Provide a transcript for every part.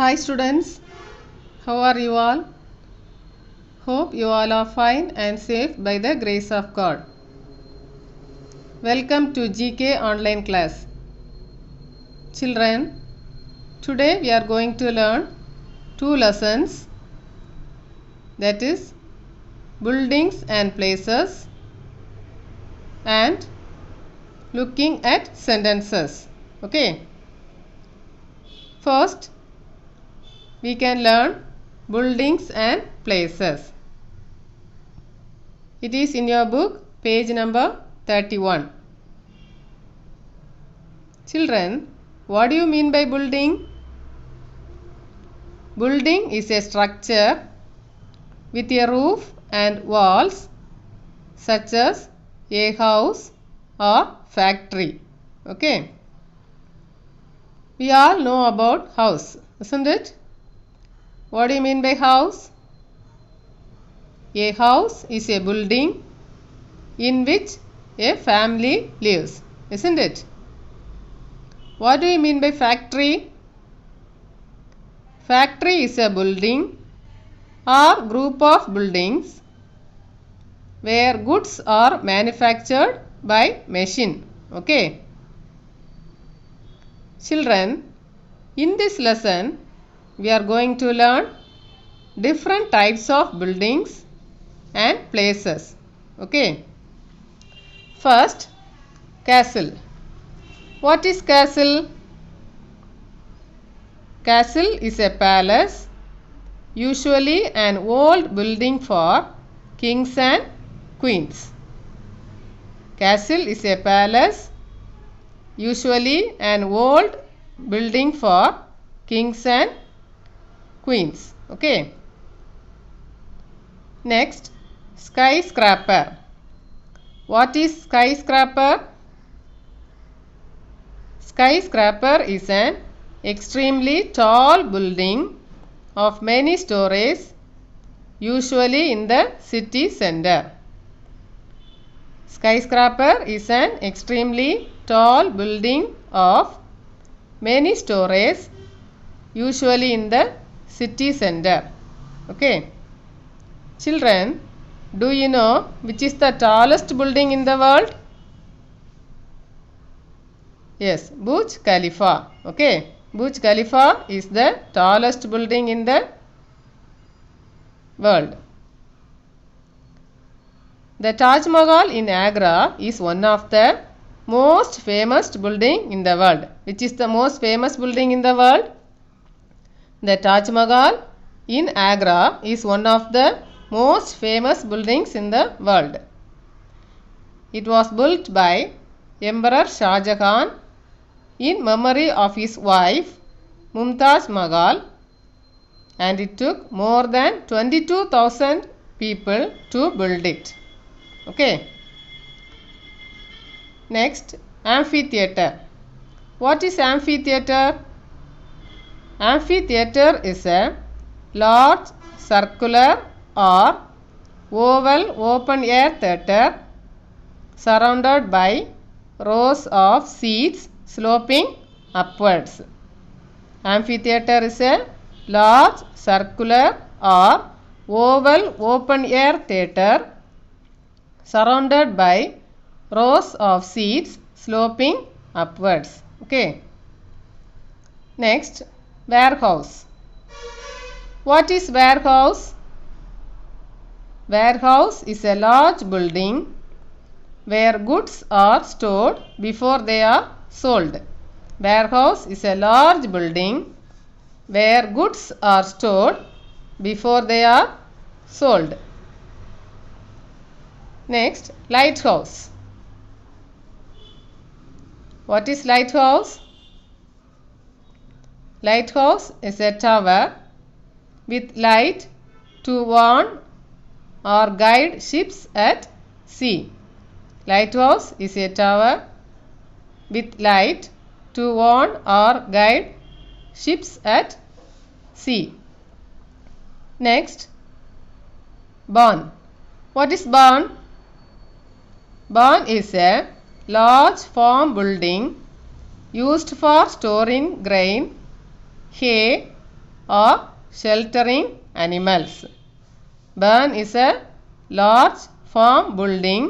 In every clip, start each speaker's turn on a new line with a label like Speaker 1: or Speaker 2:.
Speaker 1: Hi students, how are you all? Hope you all are fine and safe by the grace of God. Welcome to GK online class. Children, today we are going to learn two lessons, that is buildings and places and looking at sentences. Okay. First, we can learn buildings and places. It is in your book, page number 31. Children, what do you mean by building? Building is a structure with a roof and walls such as a house or factory. Okay. We all know about house, isn't it? What do you mean by house? A house is a building in which a family lives, isn't it? What do you mean by factory? Factory is a building or group of buildings where goods are manufactured by machine. Okay. Children, in this lesson we are going to learn different types of buildings and places. Okay. First, castle. What is castle? Castle is a palace, usually an old building for kings and queens. Castle is a palace, usually an old building for kings and queens. Okay. Next, skyscraper. What is skyscraper? Skyscraper is an extremely tall building of many stories, usually in the city center. Skyscraper is an extremely tall building of many stories, usually in the city center. Okay. Children, do you know which is the tallest building in the world? Yes, Burj Khalifa. Okay. Burj Khalifa is the tallest building in the world. The Taj Mahal in Agra is one of the most famous building in the world. Which is the most famous building in the world? The Taj Mahal in Agra is one of the most famous buildings in the world. It was built by Emperor Shah Jahan in memory of his wife Mumtaz Mahal, and it took more than 22,000 people to build it. Okay. Next, amphitheater. What is amphitheater? Amphitheater is a large circular or oval open air theater surrounded by rows of seats sloping upwards. Amphitheater is a large circular or oval open air theater surrounded by rows of seats sloping upwards. Okay. Next, warehouse. What is warehouse? Warehouse is a large building where goods are stored before they are sold. Warehouse is a large building where goods are stored before they are sold. Next, lighthouse. What is lighthouse? Lighthouse is a tower with light to warn or guide ships at sea. Lighthouse is a tower with light to warn or guide ships at sea. Next, barn. What is barn? Barn is a large farm building used for storing grain, hay, or sheltering animals. Barn is a large farm building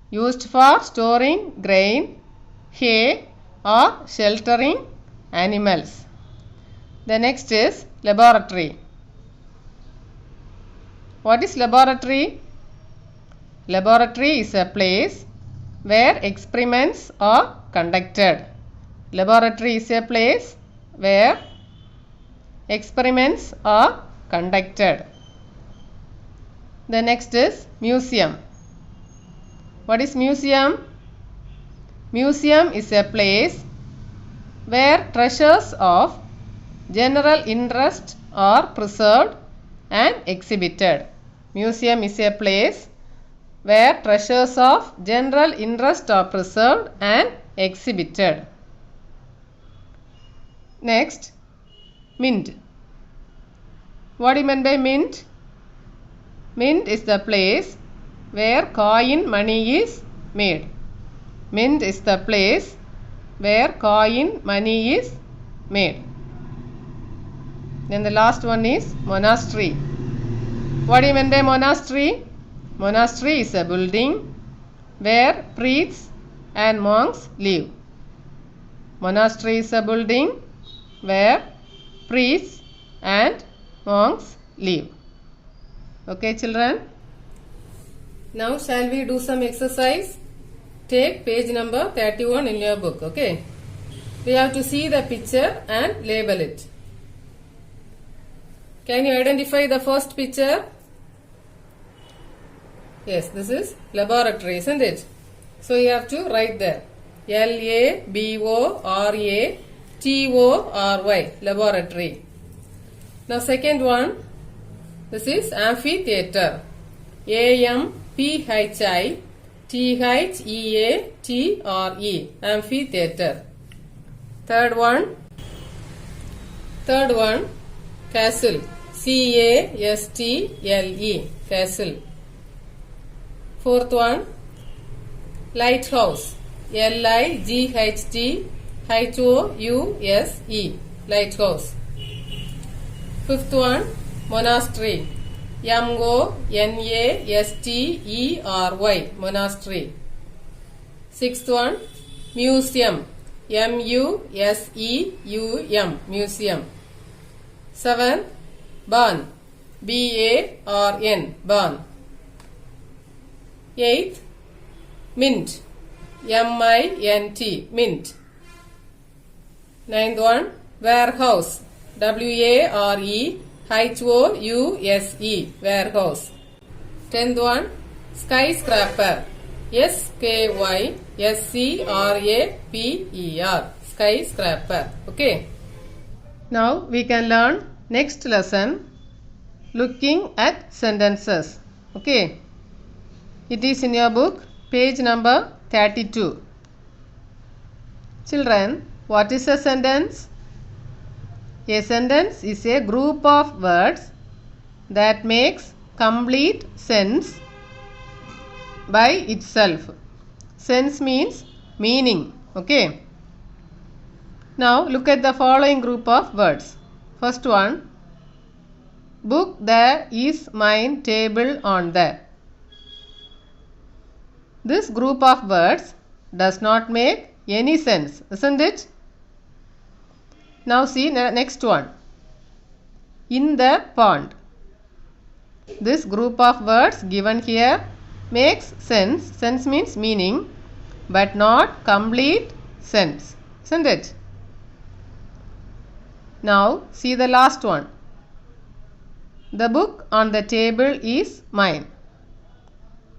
Speaker 1: used for storing grain, hay or sheltering animals. The next is laboratory. What is laboratory? Laboratory is a place where experiments are conducted. Laboratory is a place where experiments are conducted. The next is museum. What is museum? Museum is a place where treasures of general interest are preserved and exhibited. Museum is a place where treasures of general interest are preserved and exhibited. Next, mint. What do you mean by mint? Mint is the place where coin money is made. Mint is the place where coin money is made. Then the last one is monastery. What do you mean by monastery? Monastery is a building where priests and monks live. Monastery is a building where priests and monks live. Okay, children? Now shall we do some exercise? Take page number 31 in your book. Okay. We have to see the picture and label it. Can you identify the first picture? Yes, this is laboratory, isn't it? So you have to write there. Laboratory. Laboratory. Now second one. This is amphitheater. Amphitheatre. Amphitheater. Third one. Castle. Castle. Castle. Fourth one. Lighthouse. Lighthouse. Lighthouse. Fifth one. Monastery. Monastery. Monastery. Sixth one. Museum. Museum. Museum. Seventh. Barn. Barn. Barn. Eighth. Mint. Mint. Mint. Ninth one. Warehouse. Warehouse. Warehouse. Tenth one. Skyscraper. Skyscraper. Skyscraper. Okay. Now we can learn next lesson, looking at sentences. Okay. It is in your book, page number 32. Children, what is a sentence? A sentence is a group of words that makes complete sense by itself. Sense means meaning. Okay. Now look at the following group of words. First one. Book there is mine table on there. This group of words does not make any sense, isn't it? Now see next one. In the pond. This group of words given here makes sense. Sense means meaning, but not complete sense, isn't it? Now see the last one. The book on the table is mine.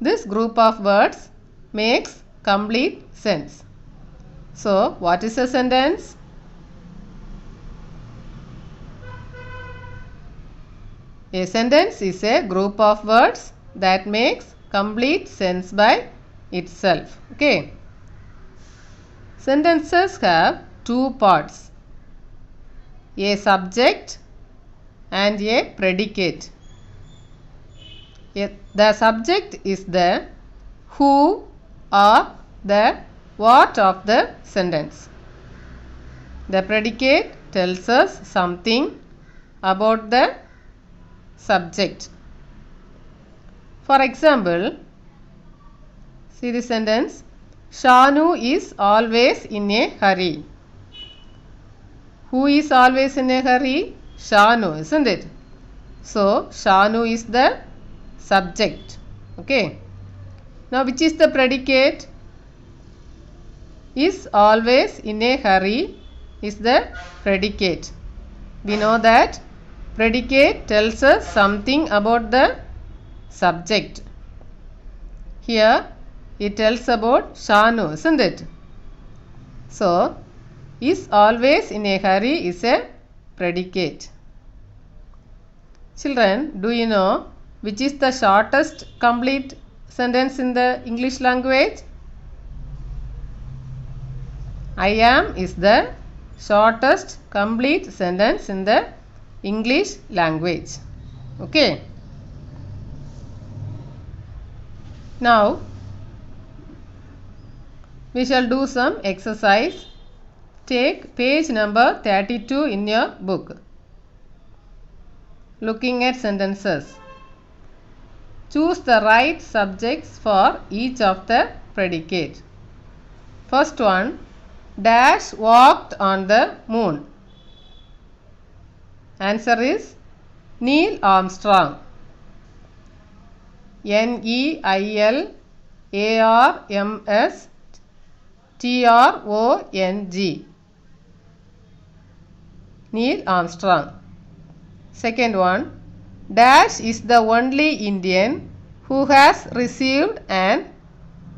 Speaker 1: This group of words makes complete sense. So what is a sentence? A sentence is a group of words that makes complete sense by itself. Okay. Sentences have two parts, a subject and a predicate. The subject is the who or the what of the sentence. The predicate tells us something about the subject. For example, see the sentence, Shanu is always in a hurry. Who is always in a hurry? Shanu, isn't it? So, Shanu is the subject. Okay. Now, which is the predicate? Is always in a hurry is the predicate. We know that predicate tells us something about the subject. Here, it tells about Shanu, isn't it? So, is always in a hurry is a predicate. Children, do you know which is the shortest complete sentence in the English language? I am is the shortest complete sentence in the English language. Okay. Now, we shall do some exercise. Take page number 32 in your book. Looking at sentences. Choose the right subjects for each of the predicate. First one, Dash walked on the moon. Answer is Neil Armstrong. Neil Armstrong. Neil Armstrong. Second one, Dash is the only Indian who has received an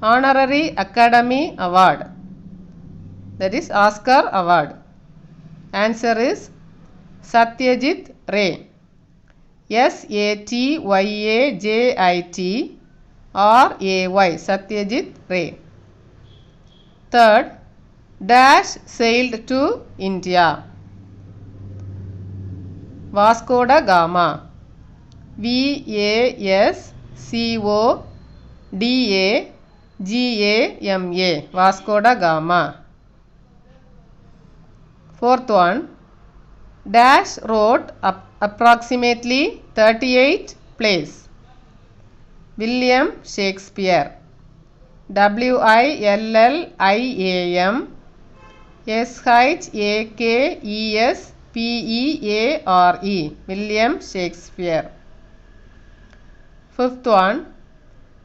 Speaker 1: honorary Academy Award. That is Oscar Award. Answer is Satyajit Ray. Satyajit Ray. Satyajit Ray. Third, Dash sailed to India. Vasco da Gama. Vascodagama. Vasco da Gama. Fourth one, Dash wrote approximately 38 plays. William Shakespeare. William Shakespeare. William Shakespeare. Fifth one,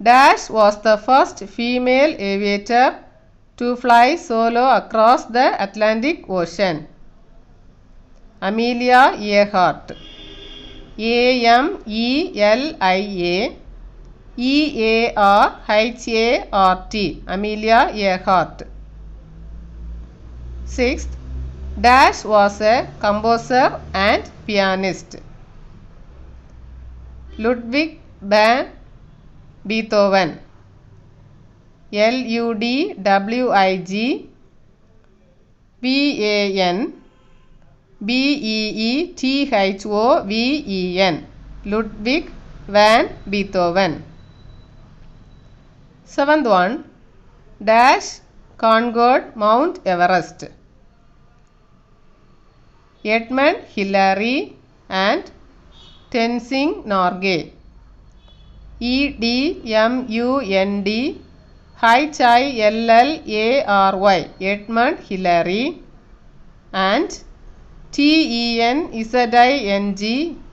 Speaker 1: Dash was the first female aviator to fly solo across the Atlantic Ocean. Amelia Earhart. Amelia Earhart. Amelia Earhart. Sixth, Dash was a composer and pianist. Ludwig van Beethoven. Ludwig Beethoven. Ludwig van Beethoven. Seventh one, Dash conquered Mount Everest. Edmund Hillary and Tenzing Norgay. Edmund Hillary. Edmund Hillary and Tenzing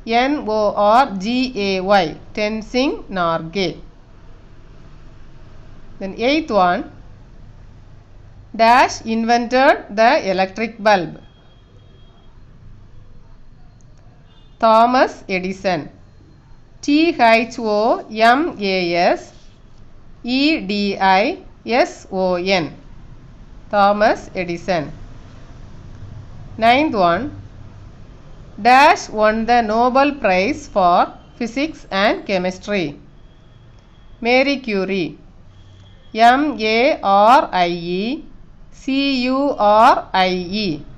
Speaker 1: Norgay. Tenzing Norgay. Then eighth one, Dash invented the electric bulb. Thomas Edison. THOMAS EDISON. Thomas Edison. Ninth one, Dash won the Nobel Prize for Physics and Chemistry. Marie Curie. MARIECURIE.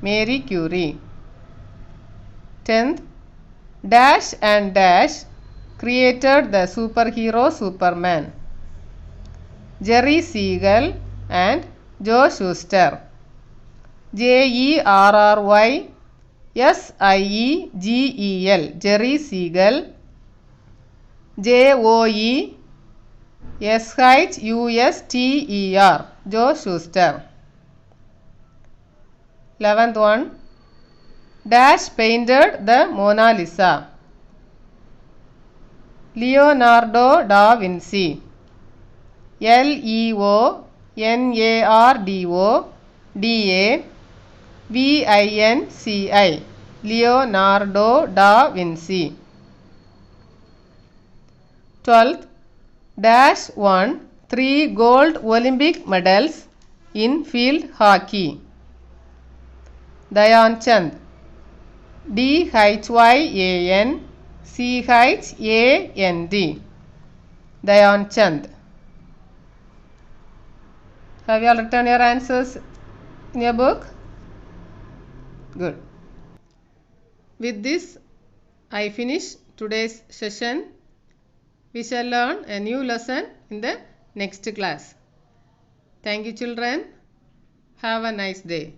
Speaker 1: Marie Curie. 10th, Dash and Dash created the superhero Superman. Jerry Siegel and Joe Shuster. JERRY Siegel, Jerry Siegel. Joe Shuster, Joe Shuster. 11th one. Dash painted the Mona Lisa. Leonardo da Vinci. Leonardo da Vinci. Leonardo da Vinci. 12th. Dash won 3 gold Olympic medals in field hockey. Dhyan Chand. Dhyan Chand. Dhyan Chand. Have you all written your answers in your book? Good. With this, I finish today's session. We shall learn a new lesson in the next class. Thank you, children. Have a nice day.